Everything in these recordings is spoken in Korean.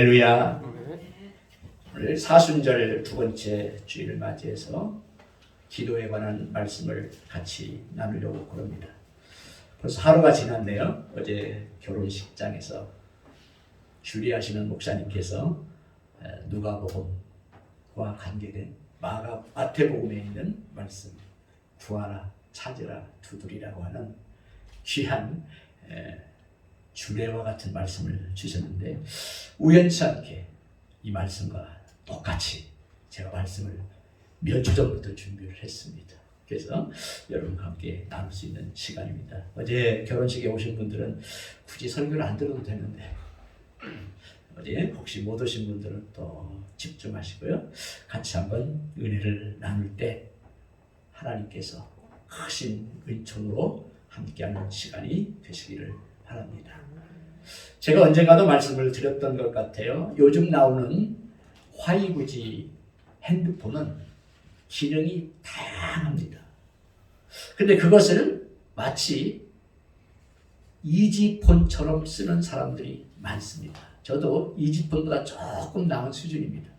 할렐루야. 오늘 사순절 두 번째 주일을 맞이해서 기도에 관한 말씀을 같이 나누려고 그럽니다. 벌써 하루가 지났네요. 어제 결혼식장에서 주리하시는 목사님께서 누가복음과 관계된 마태복음에 있는 말씀, 구하라, 찾으라, 두드리라고 하는 귀한 주례와 같은 말씀을 주셨는데, 우연치 않게 이 말씀과 똑같이 제가 말씀을 몇 주 전부터 준비를 했습니다. 그래서 여러분과 함께 나눌 수 있는 시간입니다. 어제 결혼식에 오신 분들은 굳이 설교를 안 들어도 되는데, 어제 혹시 못 오신 분들은 또 집중하시고요. 같이 한번 은혜를 나눌 때 하나님께서 크신 은총으로 함께하는 시간이 되시기를 바랍니다. 제가 언젠가도 말씀을 드렸던 것 같아요. 요즘 나오는 화이구지 핸드폰은 기능이 다양합니다. 근데 그것을 마치 이지폰처럼 쓰는 사람들이 많습니다. 저도 이지폰보다 조금 나은 수준입니다.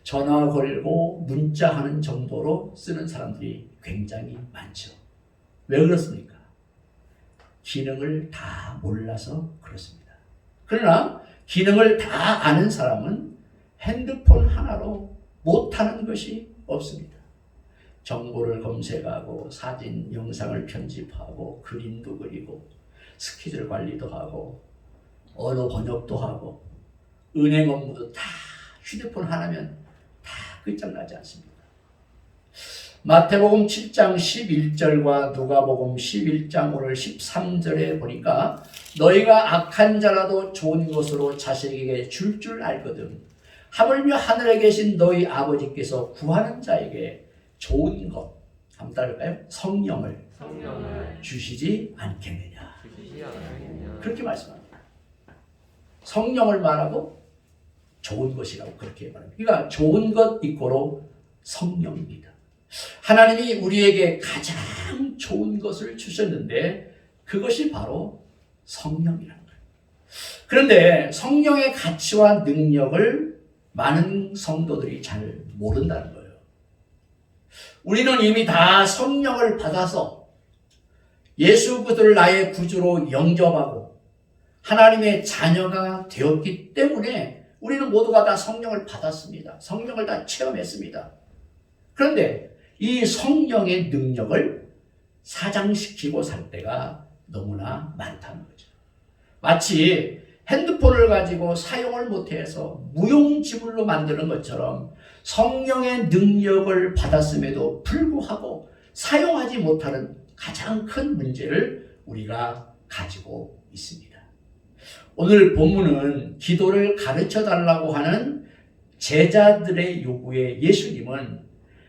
전화 걸고 문자하는 정도로 쓰는 사람들이 굉장히 많죠. 왜 그렇습니까? 기능을 다 몰라서 그렇습니다. 그러나 기능을 다 아는 사람은 핸드폰 하나로 못하는 것이 없습니다. 정보를 검색하고 사진, 영상을 편집하고 그림도 그리고 스케줄 관리도 하고 언어 번역도 하고 은행 업무도 다 휴대폰 하나면 다 끝장나지 않습니까? 마태복음 7장 11절과 누가복음 11장 오늘 13절에 보니까 너희가 악한 자라도 좋은 것으로 자식에게 줄 줄 알거든 하물며 하늘에 계신 너희 아버지께서 구하는 자에게 좋은 것, 한번 따라할까요? 성령을 주시지 않겠느냐. 그렇게 말씀합니다. 성령을 말하고 좋은 것이라고 그렇게 말합니다. 그러니까 좋은 것 이꼬로 성령입니다. 하나님이 우리에게 가장 좋은 것을 주셨는데 그것이 바로 성령이라는 거예요. 그런데 성령의 가치와 능력을 많은 성도들이 잘 모른다는 거예요. 우리는 이미 다 성령을 받아서 예수 그리스도를 나의 구주로 영접하고 하나님의 자녀가 되었기 때문에 우리는 모두가 다 성령을 받았습니다. 성령을 다 체험했습니다. 그런데 이 성령의 능력을 사장시키고 살 때가 너무나 많다는 거죠. 마치 핸드폰을 가지고 사용을 못해서 무용지물로 만드는 것처럼 성령의 능력을 받았음에도 불구하고 사용하지 못하는 가장 큰 문제를 우리가 가지고 있습니다. 오늘 본문은 기도를 가르쳐 달라고 하는 제자들의 요구에 예수님은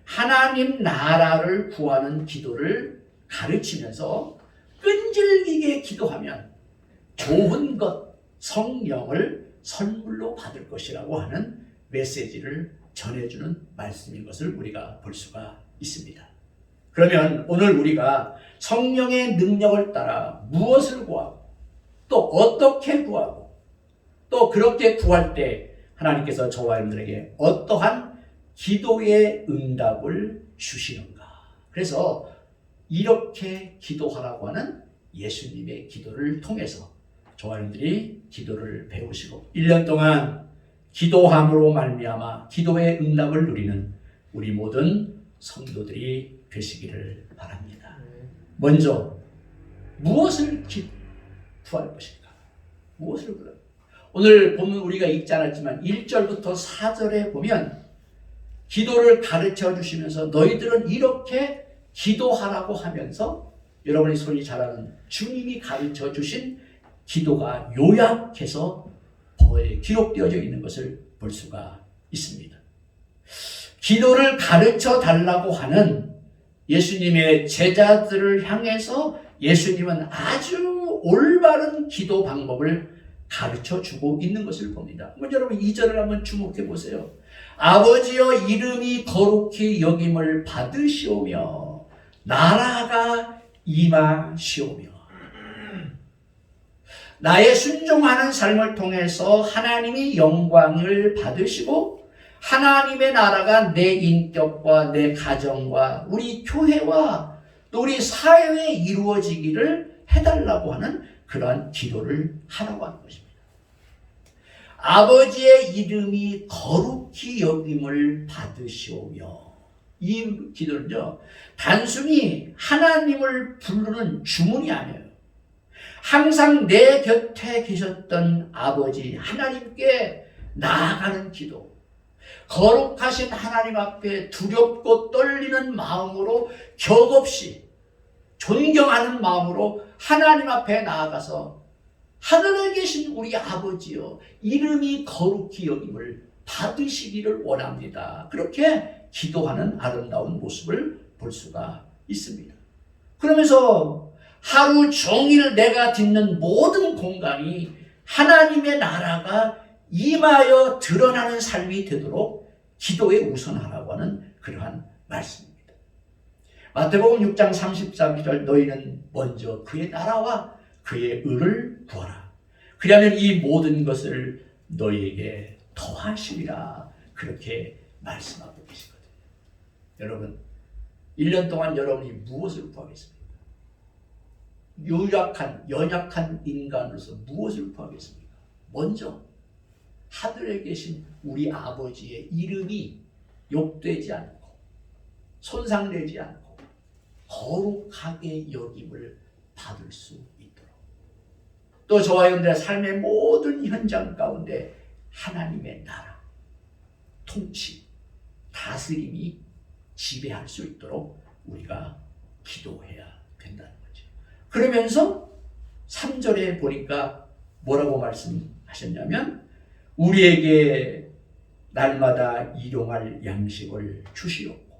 하나님 나라를 구하는 기도를 가르치면서 끈질기게 기도하면 좋은 것, 성령을 선물로 받을 것이라고 하는 메시지를 전해주는 말씀인 것을 우리가 볼 수가 있습니다. 그러면 오늘 우리가 성령의 능력을 따라 무엇을 구하고 또 어떻게 구하고 또 그렇게 구할 때 하나님께서 저와 여러분들에게 어떠한 기도의 응답을 주시는가. 그래서 이렇게 기도하라고 하는 예수님의 기도를 통해서 저와 여러분들이 기도를 배우시고 1년 동안 기도함으로 말미암아 기도의 응답을 누리는 우리 모든 성도들이 되시기를 바랍니다. 먼저 무엇을 구할 것인가? 무엇을 구할? 오늘 보면 우리가 읽지 않았지만 1절부터 4절에 보면 기도를 가르쳐 주시면서 너희들은 이렇게 기도하라고 하면서 여러분이 손이 잘 아는 주님이 가르쳐 주신 기도가 요약해서 기록되어져 있는 것을 볼 수가 있습니다. 기도를 가르쳐 달라고 하는 예수님의 제자들을 향해서 예수님은 아주 올바른 기도 방법을 가르쳐 주고 있는 것을 봅니다. 여러분 2절을 한번 주목해 보세요. 아버지여 이름이 거룩히 여김을 받으시오며 나라가 임하시오며 나의 순종하는 삶을 통해서 하나님이 영광을 받으시고 하나님의 나라가 내 인격과 내 가정과 우리 교회와 또 우리 사회에 이루어지기를 해달라고 하는 그러한 기도를 하라고 하는 것입니다. 아버지의 이름이 거룩히 여김을 받으시오며, 이 기도는요 단순히 하나님을 부르는 주문이 아니에요. 항상 내 곁에 계셨던 아버지 하나님께 나아가는 기도, 거룩하신 하나님 앞에 두렵고 떨리는 마음으로 격없이 존경하는 마음으로 하나님 앞에 나아가서 하늘에 계신 우리 아버지여 이름이 거룩히 여김을 받으시기를 원합니다. 그렇게 기도하는 아름다운 모습을 볼 수가 있습니다. 그러면서 하루 종일 내가 듣는 모든 공간이 하나님의 나라가 임하여 드러나는 삶이 되도록 기도에 우선하라고 하는 그러한 말씀입니다. 마태복음 6장 33절 너희는 먼저 그의 나라와 그의 의를 구하라. 그러면 이 모든 것을 너희에게 더하시리라. 그렇게 말씀하고 계시거든요. 여러분 1년 동안 여러분이 무엇을 구하겠습니까? 연약한 인간으로서 무엇을 구하겠습니까? 먼저 하늘에 계신 우리 아버지의 이름이 욕되지 않고 손상되지 않고 거룩하게 여김을 받을 수 있도록, 또 저와 여러분들의 삶의 모든 현장 가운데 하나님의 나라, 통치, 다스림이 지배할 수 있도록 우리가 기도해야 된다는 거죠. 그러면서 3절에 보니까 뭐라고 말씀하셨냐면 우리에게 날마다 일용할 양식을 주시옵고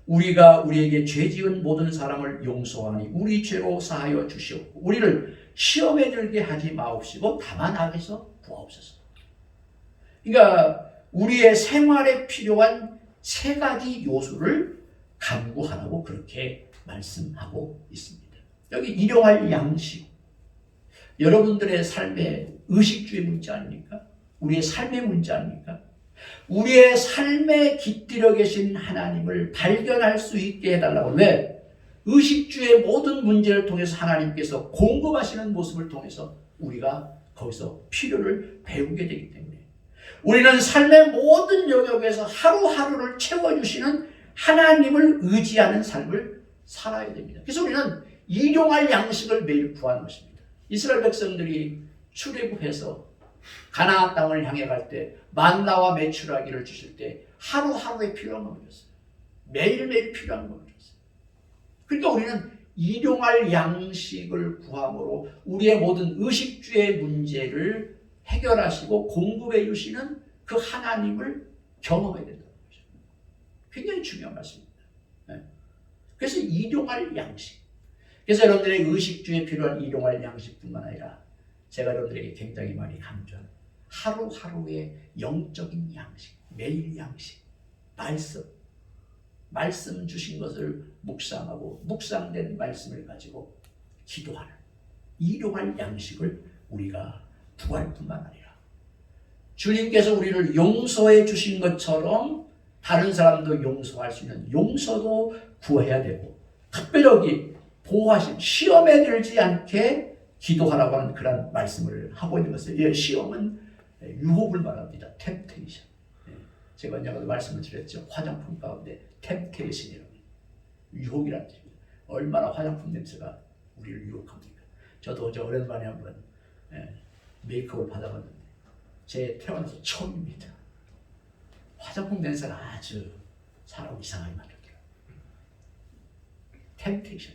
우리가 우리에게 죄 지은 모든 사람을 용서하니 우리 죄로 사하여 주시옵고 우리를 시험에 들게 하지 마옵시고 다만 악에서 구하옵소서. 그러니까 우리의 생활에 필요한 3가지 요소를 간구하라고 그렇게 말씀하고 있습니다. 여기 일용할 양식, 여러분들의 삶의 의식주의 문제 아닙니까? 우리의 삶의 문제 아닙니까? 우리의 삶에 깃들여 계신 하나님을 발견할 수 있게 해달라고. 왜? 의식주의 모든 문제를 통해서 하나님께서 공급하시는 모습을 통해서 우리가 거기서 필요를 배우게 되기 때문에 우리는 삶의 모든 영역에서 하루하루를 채워주시는 하나님을 의지하는 삶을 살아야 됩니다. 그래서 우리는 일용할 양식을 매일 구하는 것입니다. 이스라엘 백성들이 출애굽해서 가나안 땅을 향해 갈 때 만나와 메추라기를 주실 때 하루하루에 필요한 걸 줬어요. 매일매일 필요한 걸 줬어요. 그러니까 우리는 일용할 양식을 구함으로 우리의 모든 의식주의 문제를 해결하시고 공급해 주시는 그 하나님을 경험해야 된다는 거죠. 굉장히 중요한 말씀입니다. 그래서 일용할 양식. 그래서 여러분들의 의식주에 필요한 일용할 양식뿐만 아니라 제가 여러분들에게 굉장히 많이 강조하는 하루하루의 영적인 양식, 매일 양식, 말씀 주신 것을 묵상하고 묵상된 말씀을 가지고 기도하는 일용할 양식을 우리가 구할 뿐만 아니라 주님께서 우리를 용서해 주신 것처럼 다른 사람도 용서할 수 있는 용서도 구해야 되고 특별히 여기 보호하신 시험에 들지 않게 기도하라고 하는 그런 말씀을 하고 있는 것을, 시험은 유혹을 말합니다. 템테이션. 제가 언젠가도 말씀을 드렸죠. 화장품 가운데 템테이션이라고 유혹이라는 뜻입니다. 얼마나 화장품 냄새가 우리를 유혹합니까? 저도 어제 오랜만에 한번 메이크업을 받아봤는데 제 태어나서 처음입니다. 화장품 냄새가 아주 사람 이상하게 만들더라고요. 템테이션,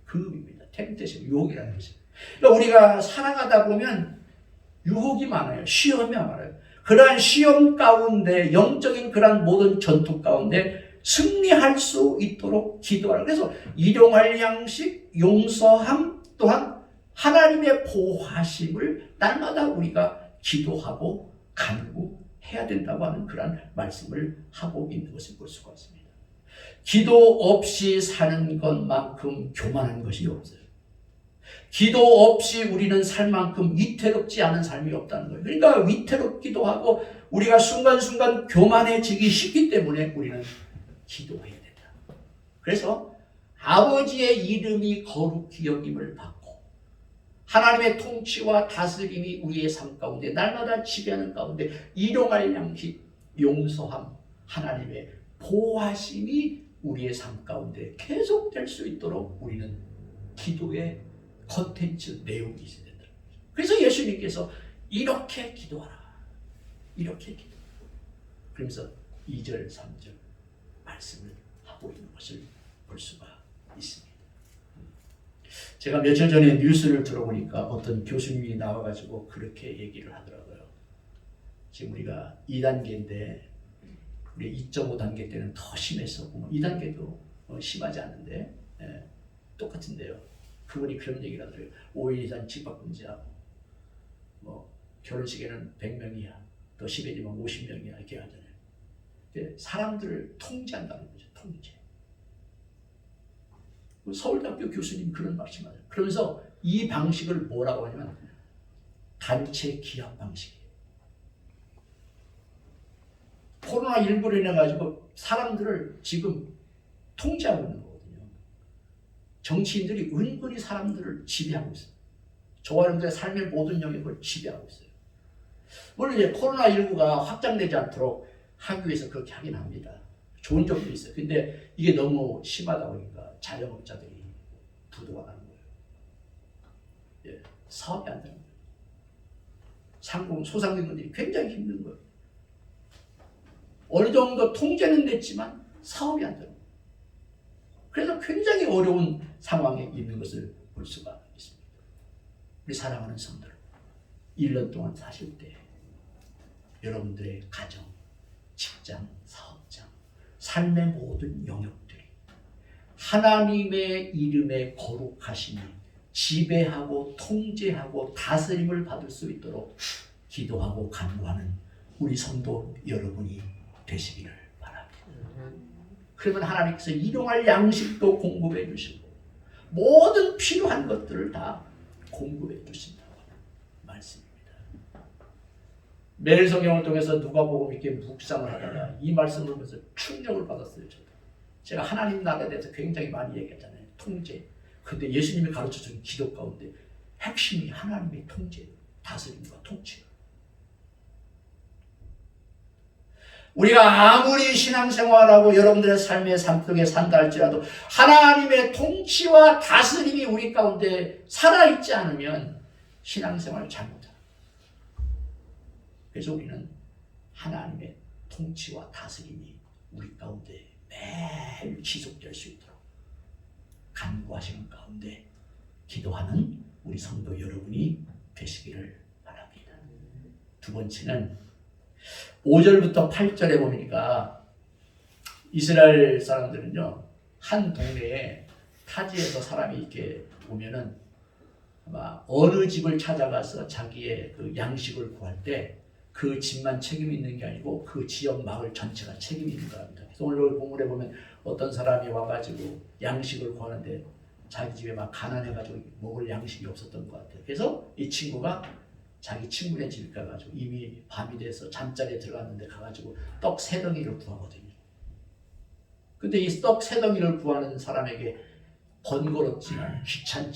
금입니다. 템테이션, 유혹이라는 것입니다. 그러니까 우리가 살아가다 보면 유혹이 많아요. 시험이 많아요. 그러한 시험 가운데 영적인 그러한 모든 전투 가운데 승리할 수 있도록 기도하라. 그래서 일용할 양식, 용서함 또한 하나님의 보호하심을 날마다 우리가 기도하고 간구해야 된다고 하는 그런 말씀을 하고 있는 것을 볼 수가 있습니다. 기도 없이 사는 것만큼 교만한 것이 없어요. 기도 없이 우리는 살 만큼 위태롭지 않은 삶이 없다는 거예요. 그러니까 위태롭기도 하고 우리가 순간순간 교만해지기 쉽기 때문에 우리는 기도해야 된다. 그래서 아버지의 이름이 거룩히 여김을 받고 하나님의 통치와 다스림이 우리의 삶 가운데 날마다 지배하는 가운데 일용할 양식, 용서함, 하나님의 보호하심이 우리의 삶 가운데 계속될 수 있도록 우리는 기도의 컨텐츠 내용이 있어야 된다. 그래서 예수님께서 이렇게 기도하라. 이렇게 기도. 그러면서 2절, 3절 말씀을 하고 있는 것을 볼 수가 있습니다. 제가 며칠 전에 뉴스를 들어보니까 어떤 교수님이 나와가지고 그렇게 얘기를 하더라고요. 지금 우리가 2단계인데 우리 2.5단계 때는 더 심했었고 2단계도 심하지 않은데 똑같은데요. 그분이 그런 얘기를 하더라고요. 5일 이상 집합금지하고 결혼식에는 100명 이하 더 심해지면 50명 이하 이렇게 하잖아요. 사람들을 통제한다는 거죠. 통제. 서울대학교 교수님 그런 말씀하세요. 그러면서 이 방식을 뭐라고 하냐면 단체 기합 방식이에요. 코로나19로 인해 가지고 사람들을 지금 통제하고 있는 거거든요. 정치인들이 은근히 사람들을 지배하고 있어요. 저와 여러분들의 삶의 모든 영역을 지배하고 있어요. 물론 이제 코로나19가 확장되지 않도록 하기 위해서 그렇게 하긴 합니다. 좋은 점도 있어요. 근데 이게 너무 심하다 보니까 자영업자들이 부도가 나는 거예요. 사업이 안 되는 거예요. 상공, 소상공인들이 굉장히 힘든 거예요. 어느 정도 통제는 됐지만 사업이 안 되는 거예요. 그래서 굉장히 어려운 상황에 있는 것을 볼 수가 있습니다. 우리 사랑하는 성도들, 1년 동안 사실 때 여러분들의 가정, 직장, 사업장, 삶의 모든 영역들이 하나님의 이름의 거룩하심이 지배하고 통제하고 다스림을 받을 수 있도록 기도하고 간구하는 우리 성도 여러분이 되시기를 바랍니다. 그러면 하나님께서 일용할 양식도 공급해 주시고 모든 필요한 것들을 다 공급해 주신다고 하는 말씀입니다. 매일 성경을 통해서 누가복음 있게 묵상을 하다가 이 말씀을 보면서 충격을 받았어요. 제가 하나님 나라에 대해서 굉장히 많이 얘기했잖아요. 통제. 근데 예수님이 가르쳐준 기도 가운데 핵심이 하나님의 통제, 다스림과 통치. 우리가 아무리 신앙생활하고 여러분들의 삶의 삶 속에 산다 할지라도 하나님의 통치와 다스림이 우리 가운데 살아있지 않으면 신앙생활을 잘못합니다. 그래서 우리는 하나님의 통치와 다스림이 우리 가운데 매일 지속될 수 있도록 간구하시는 가운데 기도하는 우리 성도 여러분이 되시기를 바랍니다. 두 번째는 5절부터 8절에 보니까 이스라엘 사람들은요, 한 동네에 타지에서 사람이 이렇게 오면은 아마 어느 집을 찾아가서 자기의 그 양식을 구할 때 그 집만 책임이 있는 게 아니고 그 지역 마을 전체가 책임이 있는 겁니다. 그래서 오늘 본문에 보면 어떤 사람이 와가지고 양식을 구하는데 자기 집에 막 가난해가지고 먹을 양식이 없었던 것 같아요. 그래서 이 친구가 자기 친구네 집에 가가지고 이미 밤이 돼서 잠자리에 들어갔는데 가가지고 떡 3덩이를 구하거든요. 근데 이 떡 3덩이를 구하는 사람에게 번거롭지만 귀찮지만